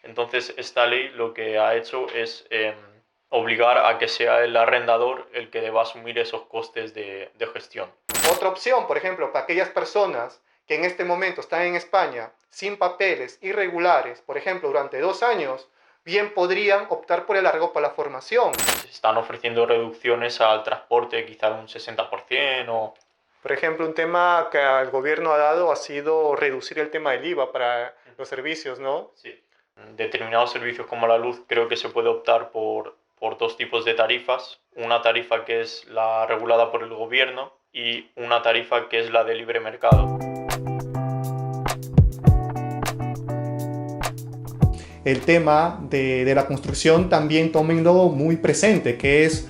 Entonces, esta ley lo que ha hecho es obligar a que sea el arrendador el que deba asumir esos costes de gestión. Otra opción, por ejemplo, para aquellas personas que en este momento están en España sin papeles, irregulares, por ejemplo, durante 2 años, bien podrían optar por el alargo para la formación. Se están ofreciendo reducciones al transporte quizá de un 60% o... Por ejemplo, un tema que el gobierno ha dado ha sido reducir el tema del IVA para los servicios, ¿no? Sí. Determinados servicios como la luz creo que se puede optar por dos tipos de tarifas. Una tarifa que es la regulada por el gobierno y una tarifa que es la de libre mercado. El tema de la construcción también tómenlo muy presente, que es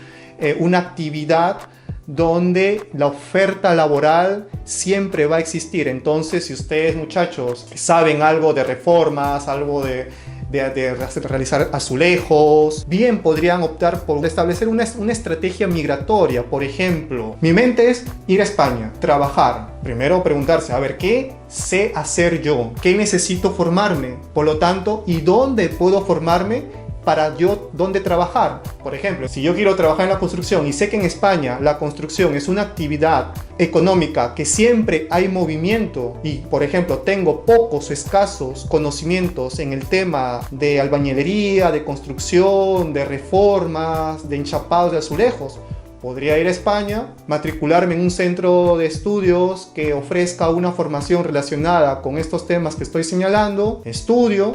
una actividad donde la oferta laboral siempre va a existir. Entonces, si ustedes, muchachos, saben algo de reformas, algo de realizar azulejos, bien podrían optar por establecer una estrategia migratoria. Por ejemplo, mi mente es ir a España, trabajar. Primero preguntarse, a ver, ¿qué sé hacer yo? ¿Qué necesito formarme? Por lo tanto, ¿y dónde puedo formarme para yo dónde trabajar? Por ejemplo, si yo quiero trabajar en la construcción y sé que en España la construcción es una actividad económica que siempre hay movimiento y, por ejemplo, tengo pocos o escasos conocimientos en el tema de albañilería, de construcción, de reformas, de enchapados de azulejos, podría ir a España, matricularme en un centro de estudios que ofrezca una formación relacionada con estos temas que estoy señalando, estudio,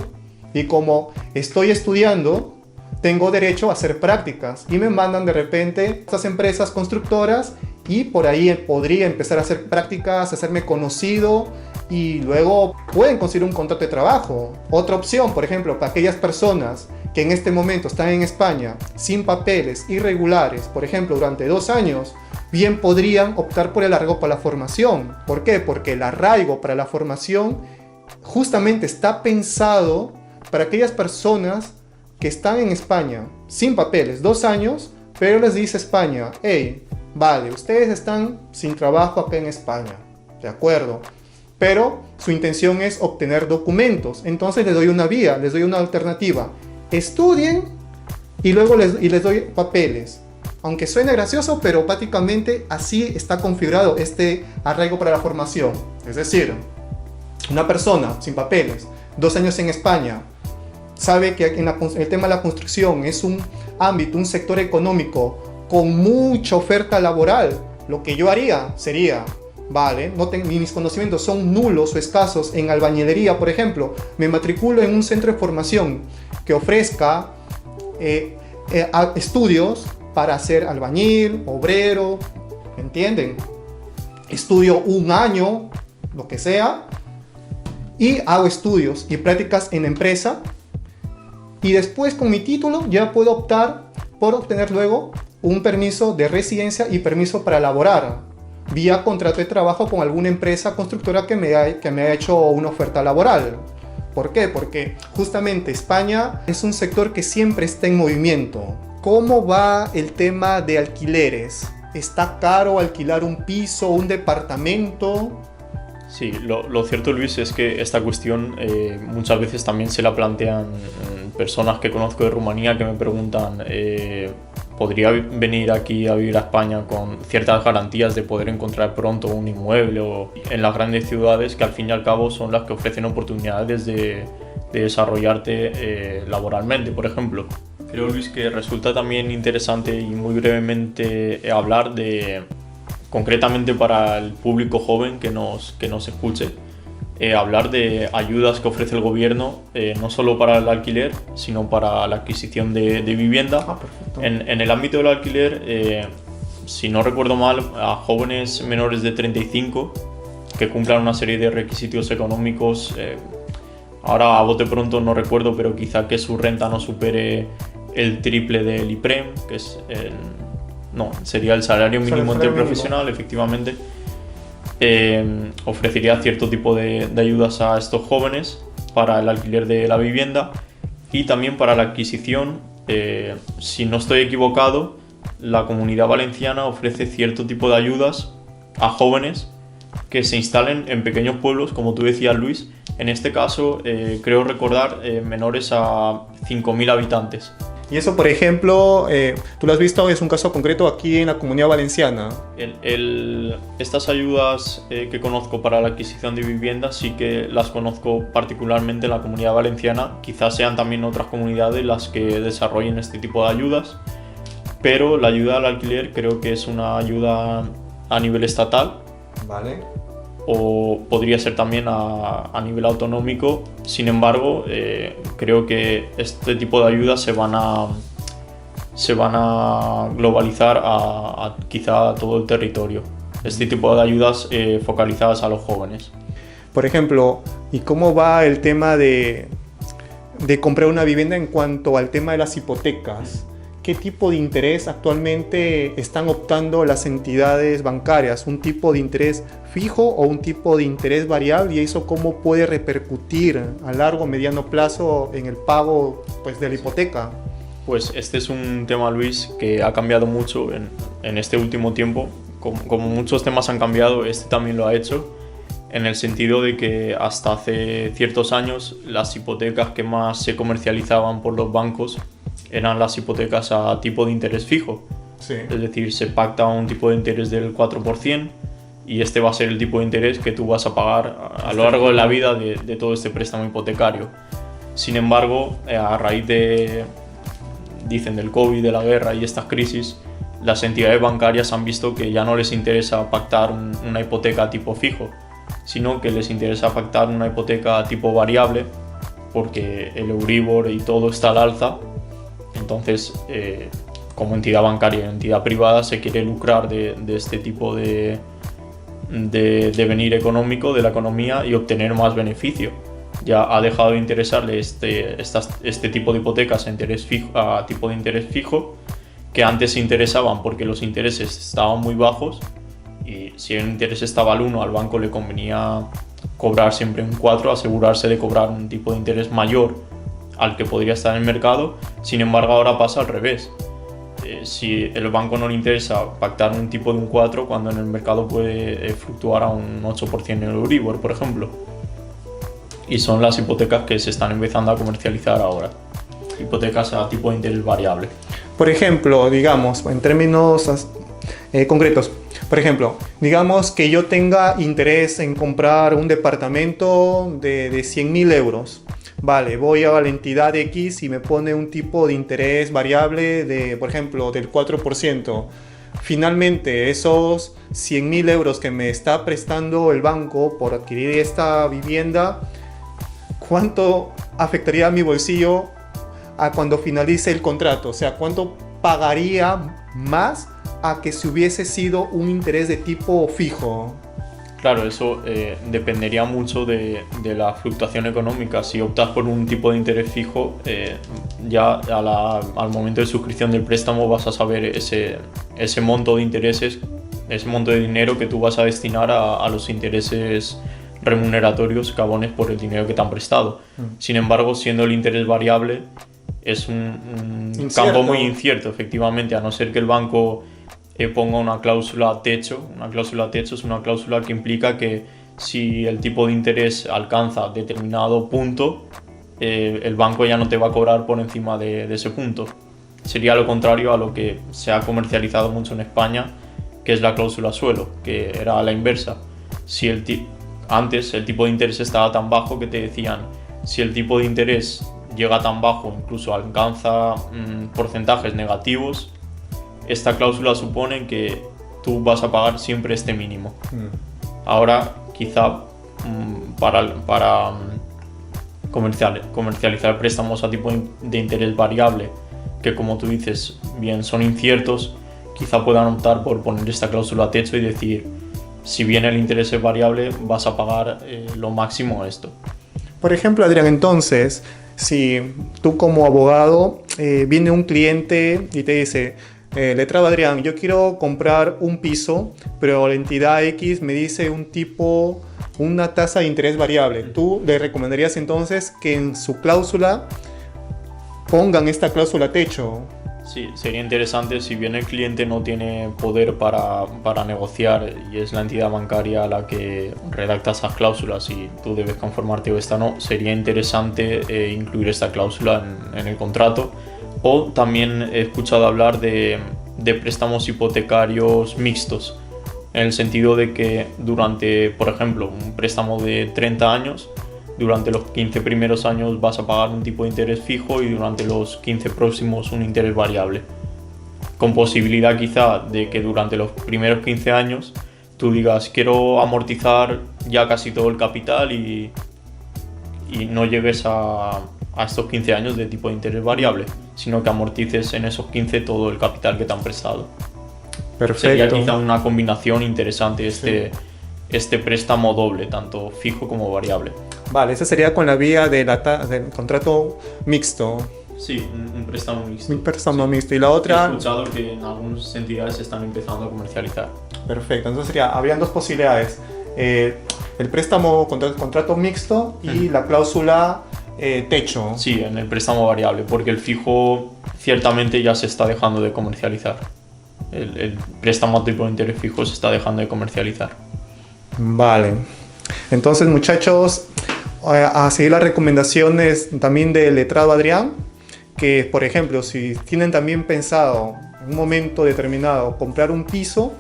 y como estoy estudiando, tengo derecho a hacer prácticas y me mandan de repente estas empresas constructoras y por ahí podría empezar a hacer prácticas, hacerme conocido y luego pueden conseguir un contrato de trabajo. Otra opción, por ejemplo, para aquellas personas que en este momento están en España sin papeles, irregulares, por ejemplo, durante 2 años, bien podrían optar por el alargo para la formación. ¿Por qué? Porque el arraigo para la formación justamente está pensado para aquellas personas que están en España sin papeles 2 años, pero les dice España, hey, vale, ustedes están sin trabajo acá en España, de acuerdo, pero su intención es obtener documentos. Entonces les doy una vía, les doy una alternativa. Estudien y luego les doy papeles. Aunque suene gracioso, pero prácticamente así está configurado este arraigo para la formación. Es decir, una persona sin papeles, 2 años en España, sabe que el tema de la construcción es un ámbito, un sector económico con mucha oferta laboral. Lo que yo haría sería, vale, mis conocimientos son nulos o escasos en albañilería, por ejemplo, me matriculo en un centro de formación que ofrezca estudios para ser albañil, obrero, ¿entienden? Estudio 1 año, lo que sea, y hago estudios y prácticas en empresa. Y después con mi título ya puedo optar por obtener luego un permiso de residencia y permiso para laborar vía contrato de trabajo con alguna empresa constructora que me ha hecho una oferta laboral. ¿Por qué? Porque justamente España es un sector que siempre está en movimiento. ¿Cómo va el tema de alquileres? ¿Está caro alquilar un piso, un departamento? Sí, lo cierto, Luis, es que esta cuestión muchas veces también se la plantean personas que conozco de Rumanía que me preguntan ¿podría venir aquí a vivir a España con ciertas garantías de poder encontrar pronto un inmueble o en las grandes ciudades que al fin y al cabo son las que ofrecen oportunidades de desarrollarte laboralmente, por ejemplo? Creo, Luis, que resulta también interesante y muy brevemente hablar de, concretamente para el público joven que nos escuche, hablar de ayudas que ofrece el gobierno, no solo para el alquiler, sino para la adquisición de vivienda. En el ámbito del alquiler, si no recuerdo mal, a jóvenes menores de 35 que cumplan una serie de requisitos económicos, ahora a bote pronto no recuerdo, pero quizá que su renta no supere el triple del IPREM, que es sería el salario mínimo interprofesional, efectivamente. Ofrecería cierto tipo de ayudas a estos jóvenes para el alquiler de la vivienda y también para la adquisición. Si no estoy equivocado, la Comunidad Valenciana ofrece cierto tipo de ayudas a jóvenes que se instalen en pequeños pueblos, como tú decías, Luis. En este caso, creo recordar menores a 5.000 habitantes. Y eso, por ejemplo, tú lo has visto, es un caso concreto aquí en la Comunidad Valenciana. Estas ayudas que conozco para la adquisición de viviendas sí que las conozco particularmente en la Comunidad Valenciana. Quizás sean también otras comunidades las que desarrollen este tipo de ayudas, pero la ayuda al alquiler creo que es una ayuda a nivel estatal. Vale. O podría ser también a nivel autonómico. Sin embargo, creo que este tipo de ayudas se van a globalizar quizá a todo el territorio. Este tipo de ayudas focalizadas a los jóvenes. Por ejemplo, ¿y cómo va el tema de comprar una vivienda en cuanto al tema de las hipotecas? ¿Qué tipo de interés actualmente están optando las entidades bancarias? ¿Un tipo de interés fijo o un tipo de interés variable? ¿Y eso cómo puede repercutir a largo o mediano plazo en el pago, pues, de la hipoteca? Pues este es un tema, Luis, que ha cambiado mucho en este último tiempo. Como muchos temas han cambiado, este también lo ha hecho, en el sentido de que hasta hace ciertos años las hipotecas que más se comercializaban por los bancos eran las hipotecas a tipo de interés fijo. Sí. Es decir, se pacta un tipo de interés del 4% y este va a ser el tipo de interés que tú vas a pagar a lo largo de la vida de todo este préstamo hipotecario. Sin embargo, a raíz dicen del COVID, de la guerra y estas crisis, las entidades bancarias han visto que ya no les interesa pactar una hipoteca tipo fijo, sino que les interesa pactar una hipoteca tipo variable, porque el Euribor y todo está al alza. Entonces, como entidad bancaria, entidad privada, se quiere lucrar de este tipo de devenir económico de la economía y obtener más beneficio. Ya ha dejado de interesarle este tipo de hipotecas a tipo de interés fijo, que antes se interesaban porque los intereses estaban muy bajos, y si el interés estaba al 1, al banco le convenía cobrar siempre un 4, asegurarse de cobrar un tipo de interés mayor al que podría estar en el mercado. Sin embargo, ahora pasa al revés. Si el banco no le interesa pactar un tipo de un 4, cuando en el mercado puede fluctuar a un 8% en el Euribor, por ejemplo. Y son las hipotecas que se están empezando a comercializar ahora. Hipotecas a tipo de interés variable. Por ejemplo, digamos, en términos concretos, por ejemplo, digamos que yo tenga interés en comprar un departamento de 100.000 euros. Vale, voy a la entidad X y me pone un tipo de interés variable de, por ejemplo, del 4%. Finalmente, esos 100.000 euros que me está prestando el banco por adquirir esta vivienda, ¿cuánto afectaría a mi bolsillo a cuando finalice el contrato? O sea, ¿cuánto pagaría más a que si hubiese sido un interés de tipo fijo? Claro, eso dependería mucho de la fluctuación económica. Si optas por un tipo de interés fijo, ya al momento de suscripción del préstamo vas a saber ese monto de intereses, ese monto de dinero que tú vas a destinar a los intereses remuneratorios que abones por el dinero que te han prestado. Sin embargo, siendo el interés variable, es un campo muy incierto, efectivamente, a no ser que el banco ponga una cláusula techo. Una cláusula techo es una cláusula que implica que si el tipo de interés alcanza determinado punto, el banco ya no te va a cobrar por encima de ese punto. Sería lo contrario a lo que se ha comercializado mucho en España, que es la cláusula suelo, que era la inversa. Si antes el tipo de interés estaba tan bajo que te decían, si el tipo de interés llega tan bajo, incluso alcanza porcentajes negativos, esta cláusula supone que tú vas a pagar siempre este mínimo. Ahora, quizá para comercializar préstamos a tipo de interés variable, que como tú dices, bien son inciertos, quizá puedan optar por poner esta cláusula techo y decir, si bien el interés es variable, vas a pagar lo máximo esto. Por ejemplo, Adrián, entonces, si tú como abogado viene un cliente y te dice, letrado Adrián, yo quiero comprar un piso, pero la entidad X me dice una tasa de interés variable. ¿Tú le recomendarías entonces que en su cláusula pongan esta cláusula techo? Sí, sería interesante si bien el cliente no tiene poder para negociar y es la entidad bancaria la que redacta esas cláusulas y tú debes conformarte o esta no, sería interesante incluir esta cláusula en el contrato. O también he escuchado hablar de préstamos hipotecarios mixtos, en el sentido de que durante, por ejemplo, un préstamo de 30 años, durante los 15 primeros años vas a pagar un tipo de interés fijo y durante los 15 próximos un interés variable. Con posibilidad quizá de que durante los primeros 15 años tú digas quiero amortizar ya casi todo el capital y no llegues a estos 15 años de tipo de interés variable, sino que amortices en esos 15 todo el capital que te han prestado. Perfecto. Sería quizá una combinación interesante este préstamo doble, tanto fijo como variable. Vale, esa sería con la vía del contrato mixto. Sí, un préstamo mixto. Un préstamo mixto. Y la otra... He escuchado que en algunas entidades se están empezando a comercializar. Perfecto, entonces habrían dos posibilidades. El préstamo contrato mixto y la cláusula techo. Sí, en el préstamo variable, porque el fijo ciertamente ya se está dejando de comercializar. El préstamo a tipo de interés fijo se está dejando de comercializar. Vale. Entonces, muchachos, a seguir las recomendaciones también del letrado Adrián, que, por ejemplo, si tienen también pensado en un momento determinado comprar un piso,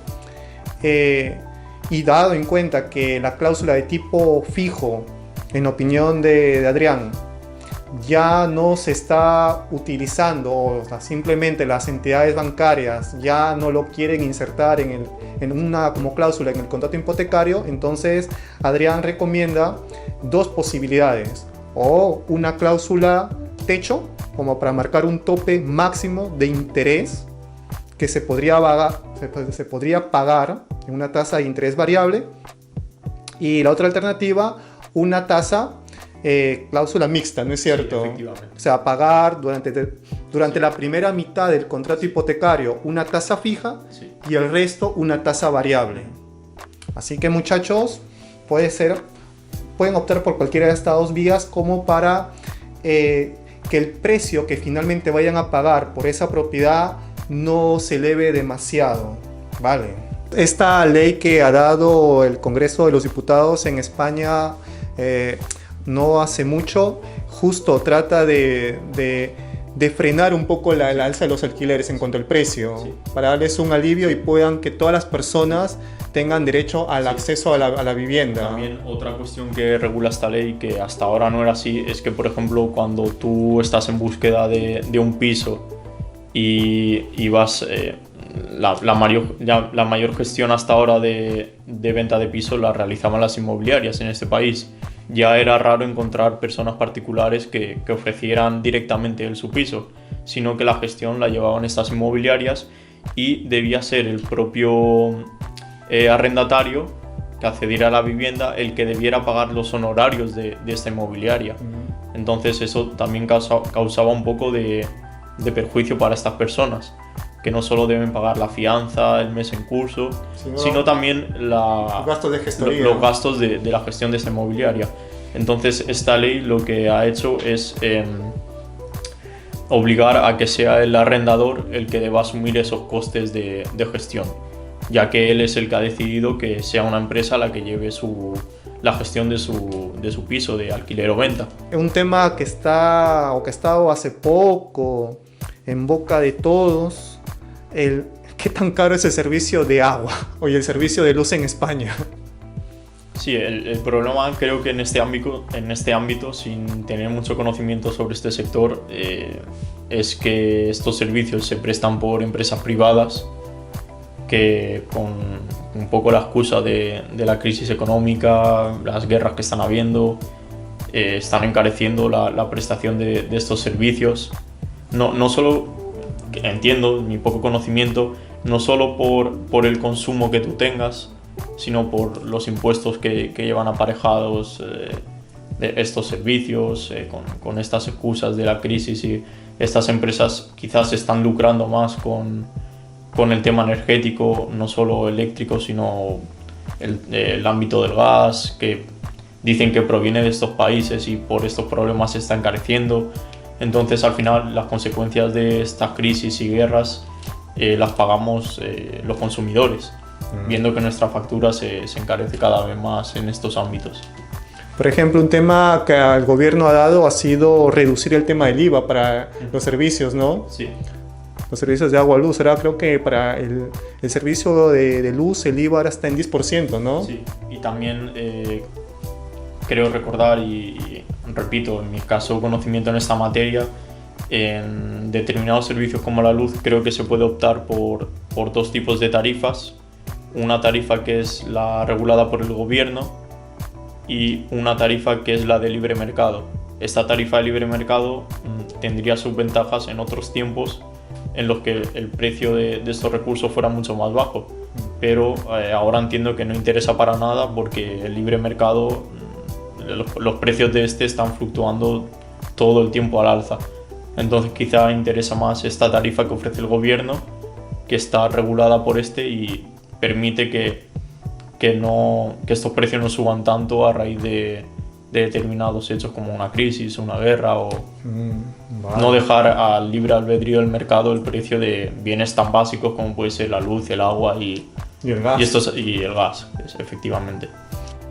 y dado en cuenta que la cláusula de tipo fijo, en opinión de Adrián, ya no se está utilizando, o sea, simplemente las entidades bancarias ya no lo quieren insertar como cláusula en el contrato hipotecario, entonces Adrián recomienda dos posibilidades: o una cláusula techo, como para marcar un tope máximo de interés que se podría pagar en una tasa de interés variable, y la otra alternativa, una tasa cláusula mixta, ¿no es cierto? Sí, efectivamente. O sea, pagar durante la primera mitad del contrato hipotecario una tasa fija, sí, y el resto una tasa variable. Así que, muchachos, pueden optar por cualquiera de estas dos vías como para que el precio que finalmente vayan a pagar por esa propiedad no se eleve demasiado, ¿vale? Esta ley que ha dado el Congreso de los Diputados en España no hace mucho, justo trata de frenar un poco la alza de los alquileres en cuanto al precio, sí, para darles un alivio y puedan que todas las personas tengan derecho al acceso a la vivienda. También otra cuestión que regula esta ley, que hasta ahora no era así, es que, por ejemplo, cuando tú estás en búsqueda de un piso y vas... La mayor gestión hasta ahora de venta de pisos la realizaban las inmobiliarias en este país. Ya era raro encontrar personas particulares que ofrecieran directamente su piso, sino que la gestión la llevaban estas inmobiliarias y debía ser el propio arrendatario que accediera a la vivienda el que debiera pagar los honorarios de esta inmobiliaria. Entonces eso también causaba un poco de perjuicio para estas personas, que no solo deben pagar la fianza, el mes en curso, sino también los gastos de gestoría, los gastos de la gestión de esta inmobiliaria. Entonces esta ley lo que ha hecho es obligar a que sea el arrendador el que deba asumir esos costes de gestión, ya que él es el que ha decidido que sea una empresa la que lleve la gestión de su piso de alquiler o venta. Es un tema que ha estado hace poco en boca de todos. ¿Qué tan caro es el servicio de agua o el servicio de luz en España? Sí, el problema creo que en este ámbito, sin tener mucho conocimiento sobre este sector, es que estos servicios se prestan por empresas privadas que, con un poco la excusa de la crisis económica, las guerras que están habiendo, están encareciendo la prestación de estos servicios. No solo... Entiendo mi poco conocimiento, no solo por el consumo que tú tengas, sino por los impuestos que llevan aparejados de estos servicios, con estas excusas de la crisis, y estas empresas quizás están lucrando más con el tema energético, no solo eléctrico, sino el ámbito del gas, que dicen que proviene de estos países y por estos problemas se está encareciendo. Entonces al final las consecuencias de estas crisis y guerras las pagamos los consumidores, viendo que nuestra factura se encarece cada vez más en estos ámbitos. Por ejemplo, un tema que el gobierno ha dado ha sido reducir el tema del IVA para los servicios, ¿no? Sí. Los servicios de agua, luz. Ahora creo que para el servicio de luz el IVA ahora está en 10%, ¿no? Sí, y también creo recordar y repito, en mi caso conocimiento en esta materia, en determinados servicios como la luz creo que se puede optar por dos tipos de tarifas. Una tarifa que es la regulada por el gobierno y una tarifa que es la de libre mercado. Esta tarifa de libre mercado tendría sus ventajas en otros tiempos en los que el precio de estos recursos fuera mucho más bajo, pero ahora entiendo que no interesa para nada porque el libre mercado, los precios de este están fluctuando todo el tiempo al alza. Entonces quizá interesa más esta tarifa que ofrece el gobierno, que está regulada por este y permite que estos precios no suban tanto a raíz de determinados hechos como una crisis, una guerra o vale. No dejar al libre albedrío del mercado el precio de bienes tan básicos como puede ser la luz, el agua y el gas. Y el gas, efectivamente.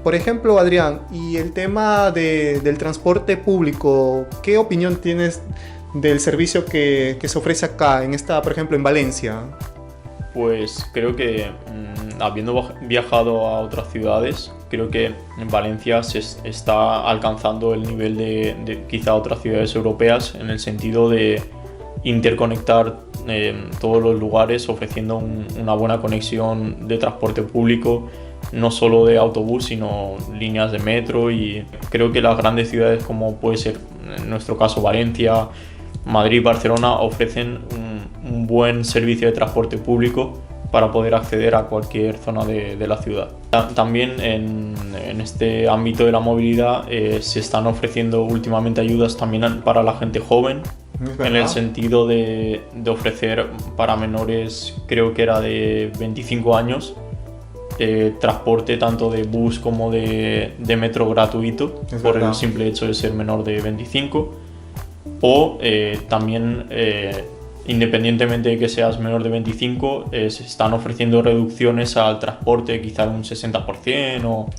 Por ejemplo, Adrián, y el tema del transporte público, ¿qué opinión tienes del servicio que se ofrece acá, por ejemplo, en Valencia? Pues creo que habiendo viajado a otras ciudades, creo que en Valencia se está alcanzando el nivel de quizá otras ciudades europeas en el sentido de interconectar todos los lugares ofreciendo una buena conexión de transporte público, no solo de autobús sino líneas de metro, y creo que las grandes ciudades como puede ser en nuestro caso Valencia, Madrid, Barcelona ofrecen un buen servicio de transporte público para poder acceder a cualquier zona de la ciudad. También en este ámbito de la movilidad se están ofreciendo últimamente ayudas también para la gente joven, en el sentido de ofrecer para menores, creo que era de 25 años, transporte tanto de bus como de metro gratuito, por el simple hecho de ser menor de 25, o también independientemente de que seas menor de 25, se están ofreciendo reducciones al transporte, quizá un 60%, o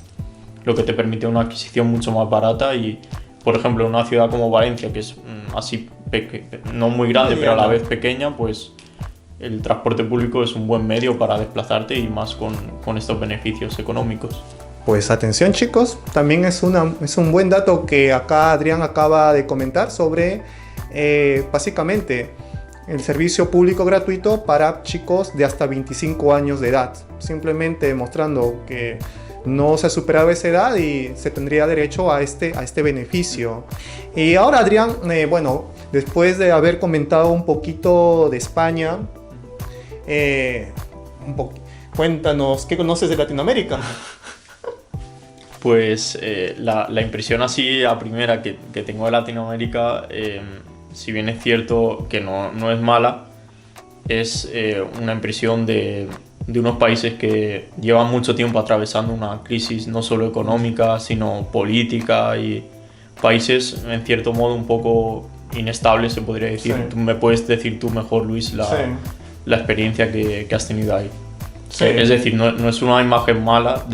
lo que te permite una adquisición mucho más barata. Y por ejemplo en una ciudad como Valencia, que es así no muy grande pero a la vez pequeña, pues el transporte público es un buen medio para desplazarte y más con estos beneficios económicos. Pues atención chicos, también es un buen dato que acá Adrián acaba de comentar sobre básicamente el servicio público gratuito para chicos de hasta 25 años de edad, simplemente demostrando que no se ha superado esa edad y se tendría derecho a este beneficio. Y ahora Adrián, bueno, después de haber comentado un poquito de España, cuéntanos, ¿qué conoces de Latinoamérica? Pues la impresión así a primera que tengo de Latinoamérica, si bien es cierto que no es mala, es una impresión de unos países que llevan mucho tiempo atravesando una crisis no solo económica, sino política, y países en cierto modo un poco inestables, se podría decir. Sí. Me puedes decir tú mejor, Luis, la experiencia que has tenido ahí. Sí. Es decir, no es una imagen mala,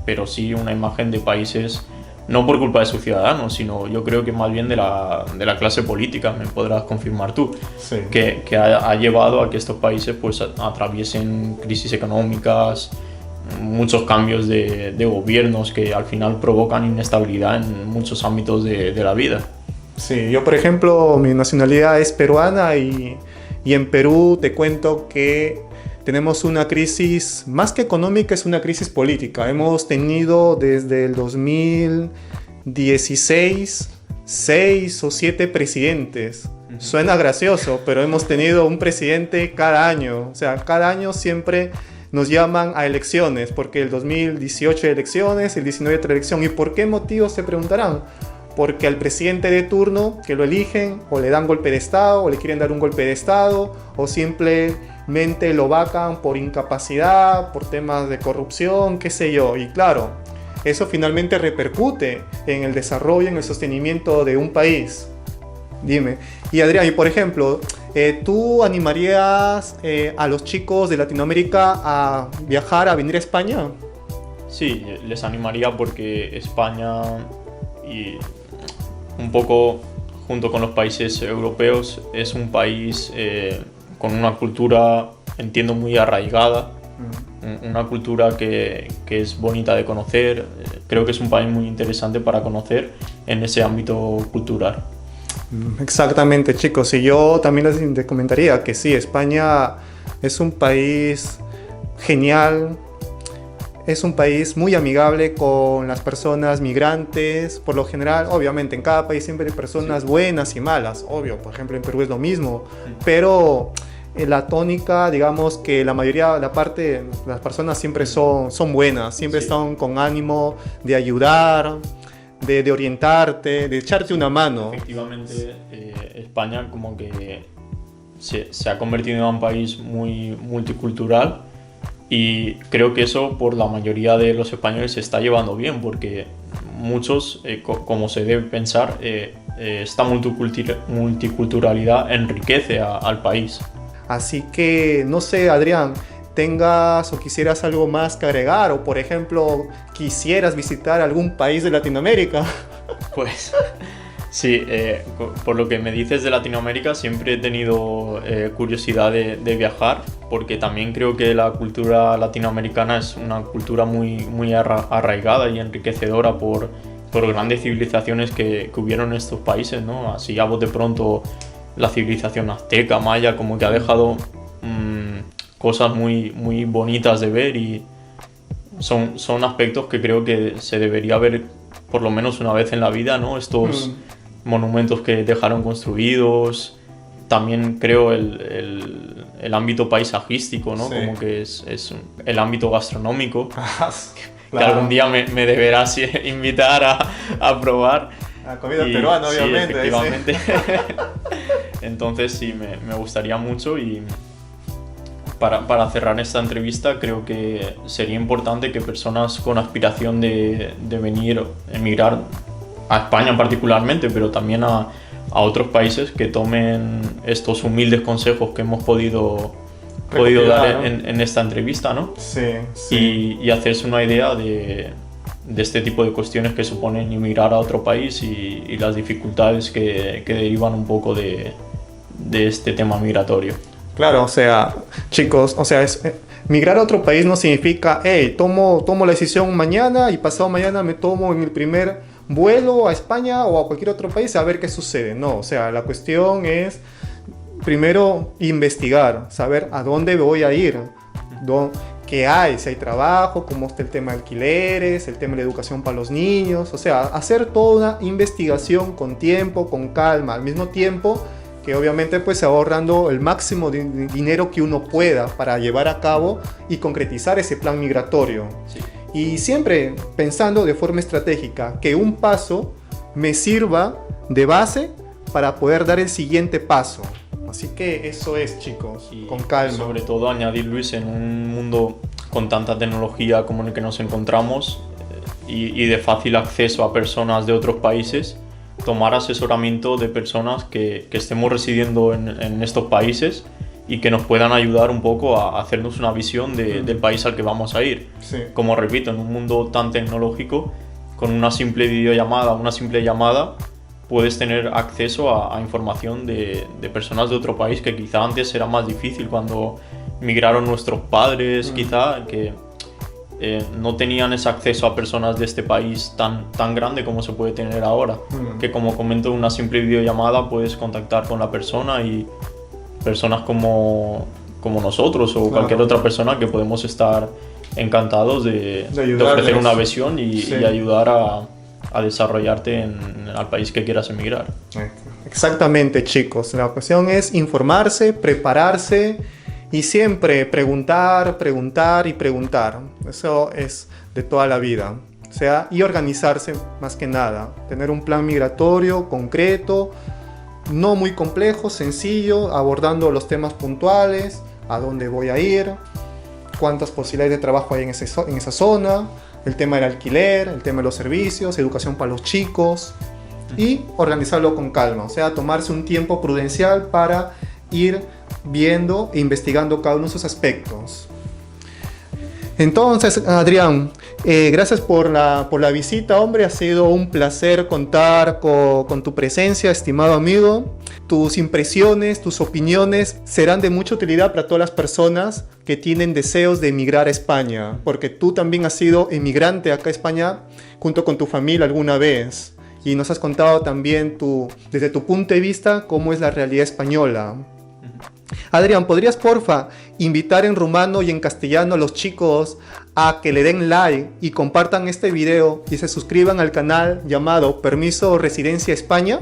pero sí una imagen de países, no por culpa de sus ciudadanos, sino yo creo que más bien de la clase política, me podrás confirmar tú, sí, que ha llevado a que estos países pues atraviesen crisis económicas, muchos cambios de gobiernos que al final provocan inestabilidad en muchos ámbitos de la vida. Sí, yo por ejemplo, mi nacionalidad es peruana y en Perú te cuento que tenemos una crisis, más que económica, es una crisis política. Hemos tenido desde el 2016 6 o 7 presidentes. Suena gracioso, pero hemos tenido un presidente cada año. O sea, cada año siempre nos llaman a elecciones, porque el 2018 hay elecciones, el 19 otra elección. ¿Y por qué motivos se preguntarán? Porque al presidente de turno que lo eligen, o le dan golpe de Estado, o le quieren dar un golpe de Estado, o simplemente lo vacan por incapacidad, por temas de corrupción, qué sé yo. Y claro, eso finalmente repercute en el desarrollo, en el sostenimiento de un país. Dime. Y Adrián, y por ejemplo, ¿tú animarías a los chicos de Latinoamérica a viajar, a venir a España? Sí, les animaría porque España y un poco junto con los países europeos es un país con una cultura, entiendo, muy arraigada, una cultura que es bonita de conocer. Creo que es un país muy interesante para conocer en ese ámbito cultural. Exactamente, chicos. Y yo también les comentaría que sí, España es un país genial. Es un país muy amigable con las personas migrantes, por lo general. Obviamente, en cada país siempre hay personas buenas y malas, obvio. Por ejemplo, en Perú es lo mismo. Pero la tónica, digamos que la mayoría, la parte, las personas siempre son buenas, siempre están con ánimo de ayudar, de orientarte, de echarte una mano. Efectivamente, España como que se ha convertido en un país muy multicultural. Y creo que eso por la mayoría de los españoles se está llevando bien, porque muchos, como se debe pensar, esta multiculturalidad enriquece al país. Así que, no sé, Adrián, tengas o quisieras algo más que agregar, o por ejemplo, quisieras visitar algún país de Latinoamérica. Pues sí, por lo que me dices de Latinoamérica, siempre he tenido curiosidad de viajar, porque también creo que la cultura latinoamericana es una cultura muy arraigada y enriquecedora por grandes civilizaciones que hubieron en estos países, ¿no? Así a bote pronto la civilización azteca, maya, como que ha dejado cosas muy bonitas de ver, y son aspectos que creo que se debería ver por lo menos una vez en la vida, ¿no? Estos monumentos que dejaron construidos. También creo el ámbito paisajístico, ¿no? Sí. Como que es el ámbito gastronómico, que Claro. algún día me deberás invitar a probar. La comida peruana, sí, obviamente. efectivamente. Entonces sí, me gustaría mucho, y para cerrar esta entrevista creo que sería importante que personas con aspiración de venir, emigrar a España particularmente, pero también a otros países, que tomen estos humildes consejos que hemos podido dar, ¿no?, en esta entrevista, ¿no? Sí, sí. Y hacerse una idea de este tipo de cuestiones que suponen emigrar a otro país, y las dificultades que derivan un poco de este tema migratorio. Claro, o sea, chicos, o sea, migrar a otro país no significa, hey, tomo la decisión mañana y pasado mañana me tomo en el primer vuelo a España o a cualquier otro país a ver qué sucede. No, o sea, la cuestión es primero investigar, saber a dónde voy a ir, qué hay, si hay trabajo, cómo está el tema de alquileres, el tema de la educación para los niños, o sea, hacer toda una investigación con tiempo, con calma, al mismo tiempo que obviamente pues ahorrando el máximo de dinero que uno pueda para llevar a cabo y concretizar ese plan migratorio. Sí. Y siempre pensando de forma estratégica, que un paso me sirva de base para poder dar el siguiente paso. Así que eso es, chicos, Y con calma. sobre todo añadir, Luis, en un mundo con tanta tecnología como en el que nos encontramos, y de fácil acceso a personas de otros países, tomar asesoramiento de personas que estemos residiendo en estos países y que nos puedan ayudar un poco a hacernos una visión del país al que vamos a ir. Sí. Como repito, en un mundo tan tecnológico, con una simple videollamada, una simple llamada, puedes tener acceso a información de personas de otro país, que quizá antes era más difícil cuando migraron nuestros padres, quizá, que no tenían ese acceso a personas de este país tan grande como se puede tener ahora. Que, como comento, en una simple videollamada puedes contactar con la persona, y personas como nosotros o cualquier otra persona, que podemos estar encantados de ofrecer una visión y ayudar a desarrollarte al país que quieras emigrar. Exactamente, chicos. La cuestión es informarse, prepararse y siempre preguntar. Eso es de toda la vida. O sea, y organizarse más que nada. Tener un plan migratorio concreto, no muy complejo, sencillo, abordando los temas puntuales, a dónde voy a ir, cuántas posibilidades de trabajo hay en esa zona, el tema del alquiler, el tema de los servicios, educación para los chicos. y organizarlo con calma, o sea, tomarse un tiempo prudencial para ir viendo e investigando cada uno de esos aspectos. Entonces, Adrián, gracias por la visita, hombre. Ha sido un placer contar con tu presencia, estimado amigo. Tus impresiones, tus opiniones serán de mucha utilidad para todas las personas que tienen deseos de emigrar a España, porque tú también has sido emigrante acá a España junto con tu familia alguna vez. Y nos has contado también desde tu punto de vista cómo es la realidad española. Adrián, ¿podrías porfa invitar en rumano y en castellano a los chicos a que le den like y compartan este video y se suscriban al canal llamado Permiso Residencia España?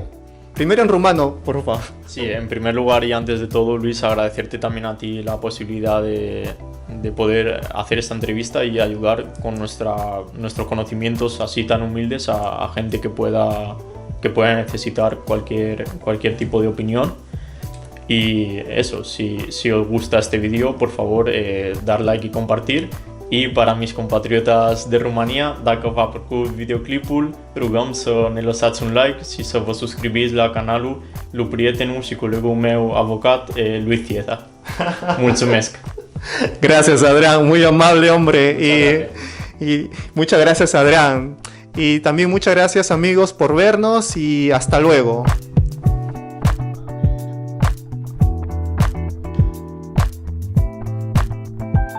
Primero en rumano, por favor. Sí, en primer lugar y antes de todo, Luis, agradecerte también a ti la posibilidad de poder hacer esta entrevista y ayudar con nuestros conocimios así tan humildes a gente que pueda necesitar cualquier tipo de opinión. Y eso, si os gusta este vídeo, por favor, dar like y compartir. Y para mis compatriotas de Rumanía, dacă v-a plăcut videoclipul, rugăm să ne lăsați un like și să vă subscribiți la canalul lui prietenul și colegul meu avocat, Luis Tieta. Mulțumesc! Gracias, Adrián, muy amable, hombre. Y muchas gracias, Adrián. Y también muchas gracias, amigos, por vernos y hasta luego.